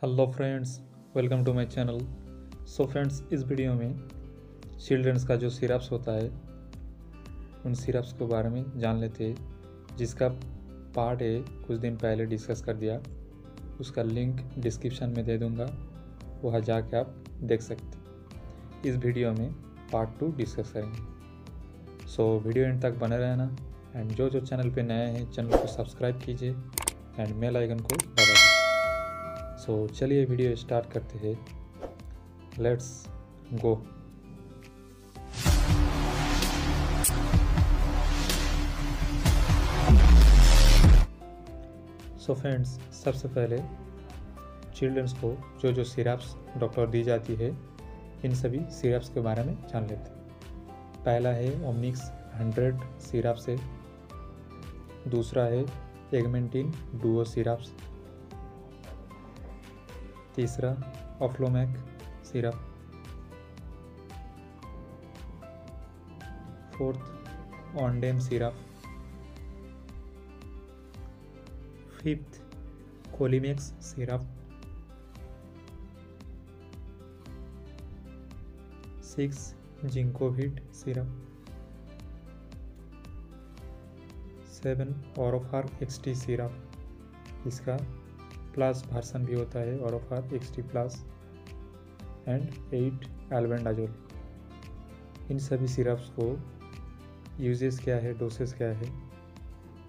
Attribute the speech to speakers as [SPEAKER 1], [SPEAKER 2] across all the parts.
[SPEAKER 1] Hello friends, welcome to my channel. So friends, इस video में children's का जो सिरप्स होता है उन सिरप्स के बारे में जान लेते हैं, जिसका पार्ट ए कुछ दिन पहले डिस्कस कर दिया। उसका लिंक डिस्क्रिप्शन में दे दूंगा, वहाँ जाके आप देख सकते। इस वीडियो में पार्ट 2 डिस्कस करेंगे। सो वीडियो एंड तक बने रहना एंड जो चैनल पे नए हैं चैनल को सब्सक्राइब कीजिए एंड बेल आइकन को दबा दीजिए। सो चलिए वीडियो स्टार्ट करते हैं। Let's go. सो फ्रेंड्स, सबसे पहले चिल्ड्रंस को जो सिरप्स डॉक्टर दी जाती है इन सभी सिरप्स के बारे में जान लेते हैं। पहला है ओमनिक्स 100 सिरप्स है। दूसरा है एगमेंटिन डुओ सिरप्स। तीसरा Oflomac syrup. Fourth Ondem syrup. Fifth Colimex syrup. Six Zincovit syrup. 7 Orofer XT syrup. इसका प्लस वर्सन भी होता है, Orofer XT plus. And 8 albendazole. इन सभी सिरप्स को यूजेस क्या है, डोसेस क्या है,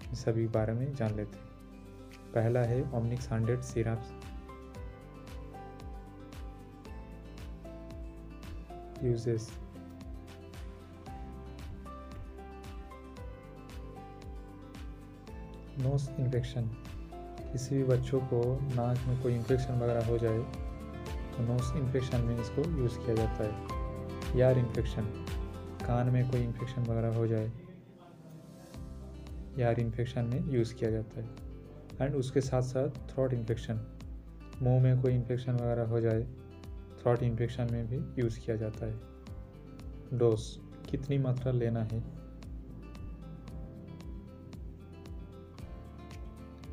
[SPEAKER 1] इन सभी बारे में जान लेते हैं। पहला है Omnix 100 syrups. Uses: nose infection. किसी भी बच्चों को नाक में कोई इन्फेक्शन वगैरह हो जाए तो नोज इन्फेक्शन में इसको यूज़ किया जाता है। ईयर इन्फेक्शन, कान में कोई इन्फेक्शन वगैरह हो जाए ईयर इन्फेक्शन में यूज़ किया जाता है। एंड उसके साथ साथ थ्रोट इन्फेक्शन, मुंह में कोई इन्फेक्शन वगैरह हो जाए थ्रोट इन्फेक्शन में भी यूज़ किया जाता है। डोज: कितनी मात्रा लेना है?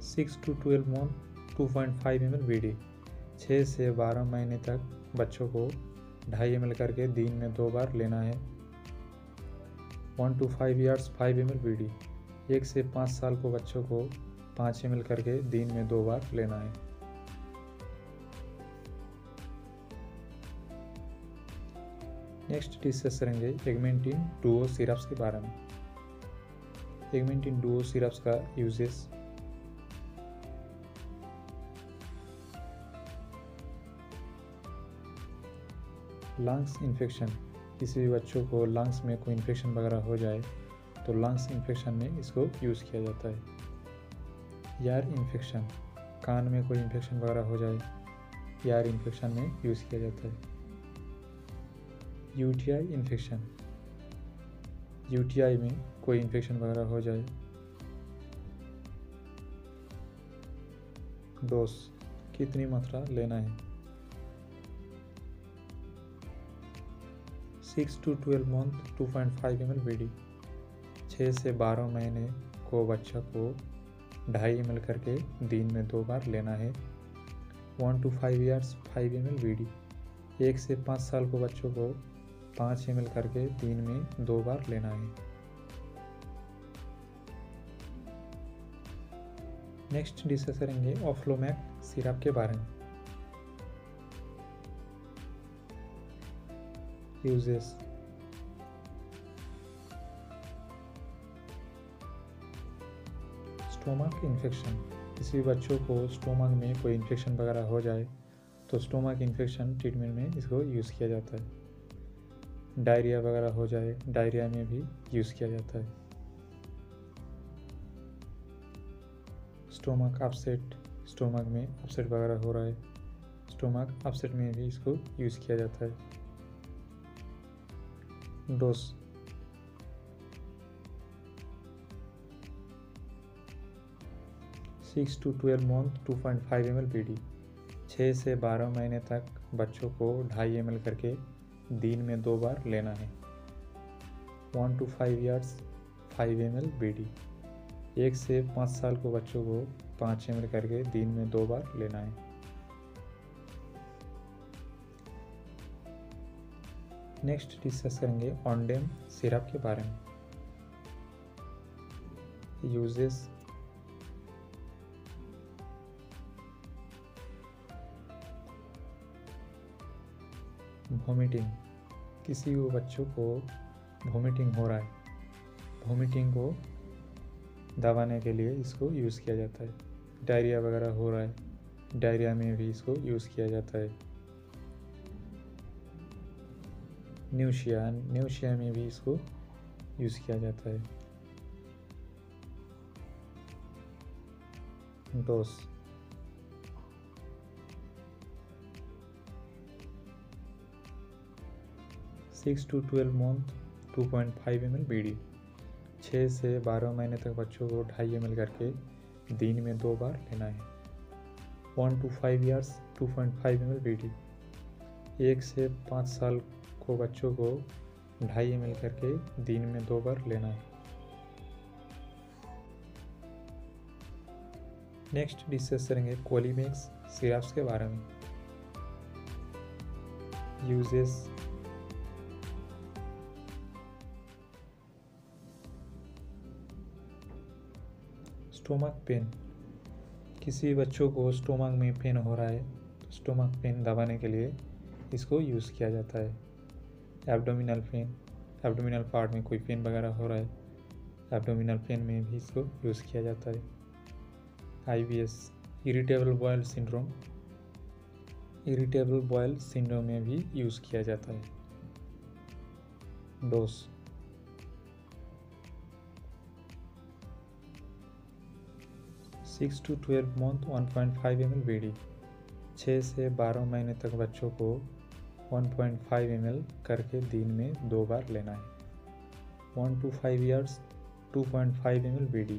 [SPEAKER 1] 6 to 12 मंथ 2.5 ml VD। 6 से 12 महीने तक बच्चों को 2.5 ml करके दिन में 2 बार लेना है। 1 to 5 years 5 ml VD। 1 से 5 साल को बच्चों को 5 ml करके दिन में 2 बार लेना है। नेक्स्ट डिस्कस करेंगे एगमेंटिन डुओ सिरप्स के बारे में। एगमेंटिन डुओ सिरप्स का यूजेस: लंग्स इन्फेक्शन, किसी भी बच्चों को लंग्स में कोई इन्फेक्शन वगैरह हो जाए तो लंग्स इन्फेक्शन में इसको यूज़ किया जाता है। ईयर इन्फेक्शन, कान में कोई इन्फेक्शन वगैरह हो जाए ईयर इन्फेक्शन में यूज़ किया जाता है। यूटीआई इन्फेक्शन, यूटीआई में कोई इन्फेक्शन वगैरह हो जाए। डोज: कितनी मात्रा लेना है? 6 to 12 मंथ 2.5 ml VD। 6 से 12 महीने को बच्चा को 2.5 ml करके दिन में 2 बार लेना है। 1 to 5 years 5 ml VD। 1 से 5 साल को बच्चों को 5 ml करके दिन में 2 बार लेना है। नेक्स्ट डिस्कस करेंगे ऑफ्लोमैक सिरप के बारे में। यूजेस: स्टोमक इन्फेक्शन, किसी बच्चों को स्टोमक में कोई इन्फेक्शन वगैरह हो जाए तो स्टोमक इन्फेक्शन ट्रीटमेंट में इसको यूज़ किया जाता है। डायरिया वगैरह हो जाए, डायरिया में भी यूज़ किया जाता है। स्टोमक अपसेट, स्टोमक में अपसेट वगैरह हो रहा है, स्टोमक अपसेट में भी इसको यूज़ किया जाता है। Dose: 6 to 12 month 2.5 ml VD। 6 से 12 महीने तक बच्चों को 2.5 ml करके दिन में 2 बार लेना है। 1 to 5 years 5 ml VD। 1 से 5 साल को बच्चों को 5 ml करके दिन में 2 बार लेना है। नेक्स्ट डिस्कस करेंगे ऑनडेम सिरप के बारे में। यूजेस, वॉमिटिंग, किसी को बच्चों को वॉमिटिंग हो रहा है, वॉमिटिंग को दबाने के लिए इसको यूज़ किया जाता है। डायरिया वगैरह हो रहा है, डायरिया में भी इसको यूज़ किया जाता है। न्यूशिया में भी इसको यूज़ किया जाता है। Dose, 6 to 12 month 2.5 ml BD, 6 से 12 महीने तक बच्चों को 2.5 ml करके दिन में 2 बार लेना है। 1 to 5 years 2.5 ml BD, 1 से 5 साल को बच्चों को 2.5 ml करके दिन में 2 बार लेना है। नेक्स्ट डिस्कस करेंगे कोलिमेक्स सिरप्स के बारे में। यूजेस, स्टोमक पेन, किसी बच्चों को स्टोमक में पेन हो रहा है तो स्टोमक पेन दबाने के लिए इसको यूज़ किया जाता है। एब्डोमिनल पेन, एब्डोमिनल पार्ट में कोई पेन वगैरह हो रहा है, एब्डोमिनल पेन में भी इसको यूज़ किया जाता है। IBS, irritable bowel syndrome, irritable bowel syndrome में भी यूज़ किया जाता है। Dose, 6 to 12 month 1.5 ml BD, 6 से 12 महीने तक बच्चों को 1.5 ml करके दिन में 2 बार लेना है। 1 to 5 years 2.5 ml BD,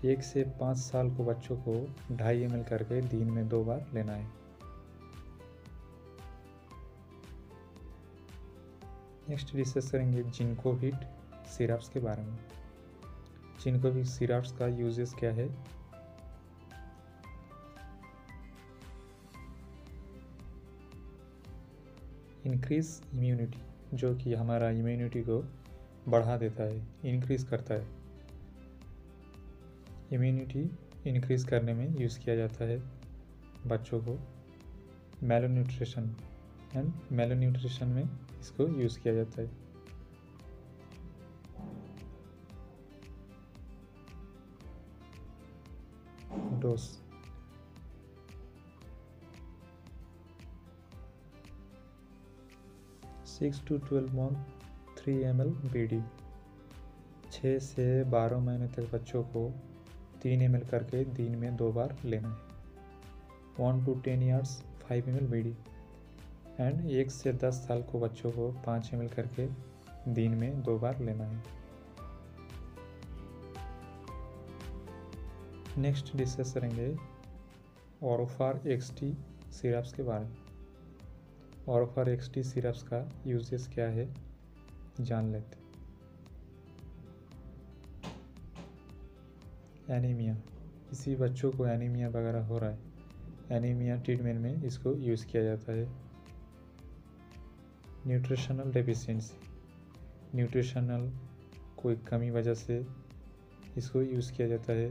[SPEAKER 1] 1 से 5 साल को बच्चों को 2.5 ml करके दिन में 2 बार लेना है। नेक्स्ट डिस्कस करेंगे जिंकोविट सिरप्स के बारे में। जिंकोविट सिरप्स का यूजेस क्या है? इंक्रीज इम्यूनिटी, जो कि हमारा इम्यूनिटी को बढ़ा देता है, इंक्रीज करता है। इम्यूनिटी इंक्रीज करने में यूज़ किया जाता है बच्चों को। मैलोन्यूट्रिशन एंड मैलोन्यूट्रिशन में इसको यूज़ किया जाता है। Dose, 6 to 12 month 3 ml BD, 6 से 12 महीने तक बच्चों को 3 ml करके दिन में 2 बार लेना है। 1 to 10 years 5 ml BD, and 1 से 10 साल को बच्चों को 5 ml करके दिन में 2 बार लेना है। नेक्स्ट डिस्कस करेंगे ऑरोफार XT सिरप्स के बारे में। ऑरोफार XT सिरप्स का यूजेस क्या है जान लेते। एनीमिया, किसी बच्चों को एनीमिया वगैरह हो रहा है, एनीमिया ट्रीटमेंट में इसको यूज़ किया जाता है। न्यूट्रिशनल डेफिशिएंसी, न्यूट्रिशनल कोई कमी वजह से इसको यूज़ किया जाता है।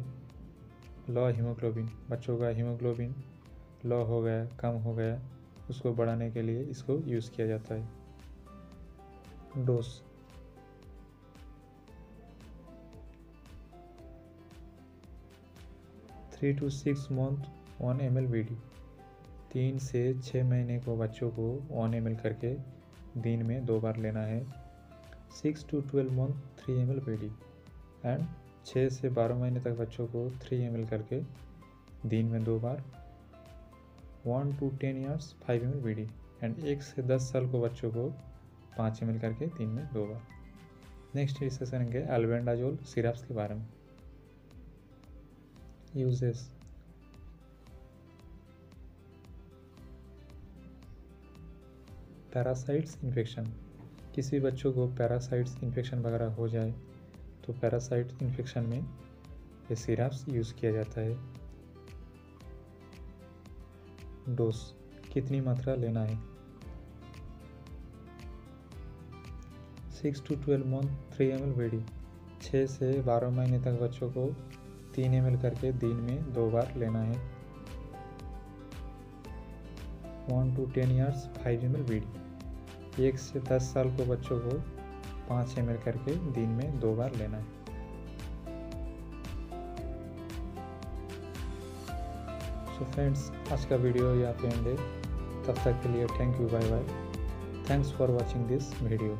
[SPEAKER 1] लो हीमोग्लोबिन, बच्चों का हीमोग्लोबिन लो हो गया, कम हो गया, उसको बढ़ाने के लिए इसको यूज़ किया जाता है। Dose, 3 to 6 month 1 ml BD, 3 से 6 महीने को बच्चों को 1 ml करके दिन में 2 बार लेना है। 6 to 12 month 3 ml BD, and 6 से 12 महीने तक बच्चों को 3 ml करके दिन में 2 बार। 1 to 10 years 5 ml BD, and 1 से 10 साल को बच्चों को 5 ml करके दिन में 2 बार। नेक्स्ट डिस्कस करेंगे अल्बेंडाजोल सिरप्स के बारे में। यूजेस, पैरासाइट्स इन्फेक्शन, किसी बच्चों को पैरासाइट्स इन्फेक्शन वगैरह हो जाए तो पैरासाइट इन्फेक्शन में ये सिरप्स यूज़ किया जाता है। डोज, कितनी मात्रा लेना है? 6 to 12 मंथ 3 ml BD। 6 से 12 महीने तक बच्चों को 3 ml करके दिन में 2 बार लेना है। 1 to 10 years 5 ml BD। 1 से 10 साल को बच्चों को 5 ml करके दिन में 2 बार लेना है। सो फ्रेंड्स, आज का वीडियो यहाँ पे एंड है। तब तक के लिए thank you, bye bye. Thanks for watching this video.